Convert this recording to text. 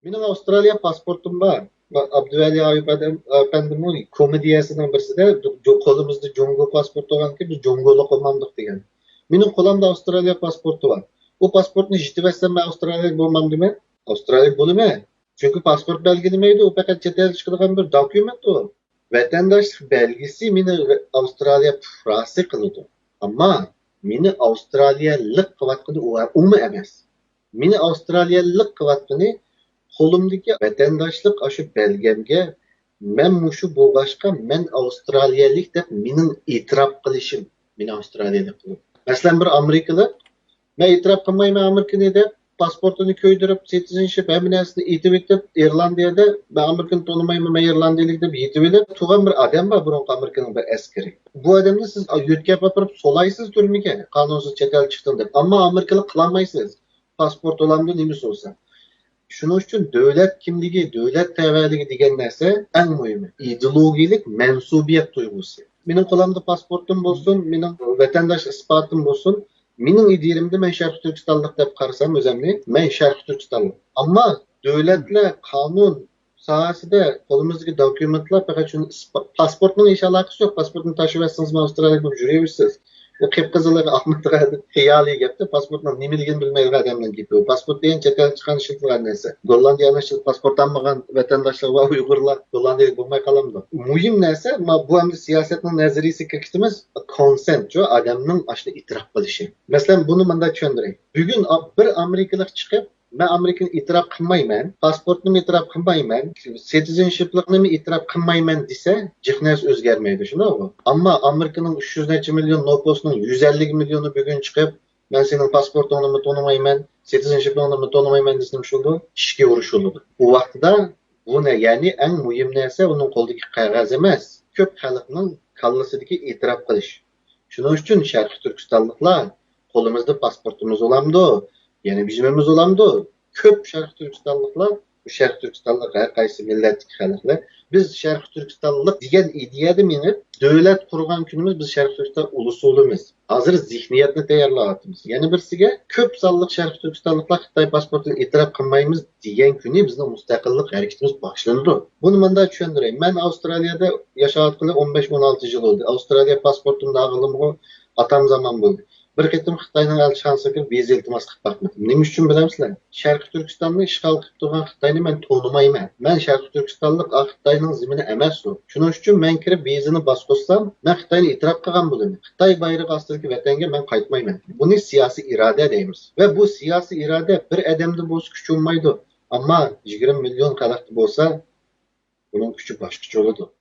Mening Avstraliya pasportum bor. Abduvali Ayub efendining komediyasining birisida qo'limizda Jongo pasporti olganki biz Jongolik olmadik degan. Mening qo'limda Avstraliya pasporti bor. Bu pasportni yitibetsem ben Avstraliyalik bo'lmamdimi? Avstraliyalik bo'laman. Chunki pasport belgilamaydi, u faqat chet elga chiqadigan bir dokument u. Vatandaşlık belgisi meni Avstraliya fuqarosi qiladi. Ammo meni Avstraliyalik qilayotgani u emas. Meni Avstraliyalik qilayotgani qo'limdagi vatandaşlık aşı belgemge men mushu bo'lg'ashqa men Avstraliyalik deb mening e'tirof qilishim meni Avstraliyalik qiladi. Masalan bir Amerikalik men e'tirof qilmayman Amerikani deb pasportini ko'ydirib, citizenship hamma narsani aytib o'tib, Irlandiyada ben Amerikani tonimayman, men Irlandiyalik deb aytib o'tib, tug'an bir odam bor, burungi Amerikaning bir askari. Bu odamni siz yo'tkab olib solaysiz turmaga, qonunsiz chet el chiqdim deb. Ammo Amerikalik qilolmaysiz. Pasport olamdi nimasi bo'lsa. Shuning uchun davlat kimligi, davlat tavalligi degan narsa eng muhimi. Ideologiyalik mansubiyat tuyg'usi. Mening qo'limda pasportim bo'lsin, mening vatandosh isbotim bo'lsin, mening idealimda men Sharq Turkistonlik deb qarasam o'zimni, men Sharq Turkistonlik. Ammo davlatlar qonun sohasida qo'limizdagi dokumentlar faqat shuni pasportning ish aloqasi yo'q. Pasportni tashib olsangiz, Avstraliyaga bo'lib yuraverasiz. Bu qip-qizillar Ahmadga xiyoliy gapda pasportning nimaligini bilmaydigan odamdan gapi. Pasport degan chet elga chiqqan ishilgan narsa. Gollandiyani pasport olmagan vatandoshlar va Uyg'urlar Gollandiyaga bo'lmay qolamdi. Muhim narsa bu ham siyosatning nazariyasiga kiritimiz consent, shu odamning ashuni e'tirof qilishi. Masalan, buni menda tushuntiray. Bugun bir amerikalik chiqib ben Amerika'nı itiraf qilmayman, pasportni itiraf qilmayman, citizenshiplikni itiraf qilmayman desa, jihnas o'zgarmaydi, shunaqmi? Ammo Amerikaning 300 necha million nüfusining 150 millioni bugun chiqib, men sening pasportingni tonimayman, citizenshipingni tonimayman desam shunda ishga urishiladi. U vaqtda buni ya'ni eng muhim narsa uning qo'lidagi qog'oz emas, ko'p xalqning kallasidagi e'tirof qilish. Shuning uchun Sharq Turkistonliklar qo'limizda pasportimiz olamdi. Yani bizimiz olamdı. Köp Şarkı Türkistanlıklar, bu Şarkı Türkistanlık her qaysi milletlik xalqlar. Biz Şarkı Türkistanlık degan ideyada menib, davlat qurgan kunimiz biz Şarkı Türkistan ulusu olamiz. Hazır zihniyatni tayyorlayapmiz. Yani birisiga ko'p sonliq Şarkı Türkistanlıklar Xitoy pasportini e'tirof qilmaymiz degan kuni bizning mustaqillik harakatimiz boshlandi. Buni menda tushuntiray. Men Avstraliyada yashayotgani 15-16 yil bo'ldi. Avstraliya pasportimni olganimga atam zaman bo'ldi. Bir ketim Xitoyning elchixonasiga kirib viza iltimos qilib baqmadim. Nima uchun bilamsizlar? Sharqi Turkistonni ishg'ol qilib turgan Xitoyni men tonimayman. Men Sharqi Turkistonlik Xitoyning zimini emas u. Shuning uchun men kirib vizani bosqitsam, men Xitoyni e'tirof qilgan bo'laman. Xitoy bayrog'i ostidagi vatanga men qaytmayman. Buni siyosiy iroda deymiz. Va bu siyosiy iroda bir odamda bo'lsa kuch olmaydi. Ammo 20 million xalqda bo'lsa, buning kuchi boshqacha bo'ladi.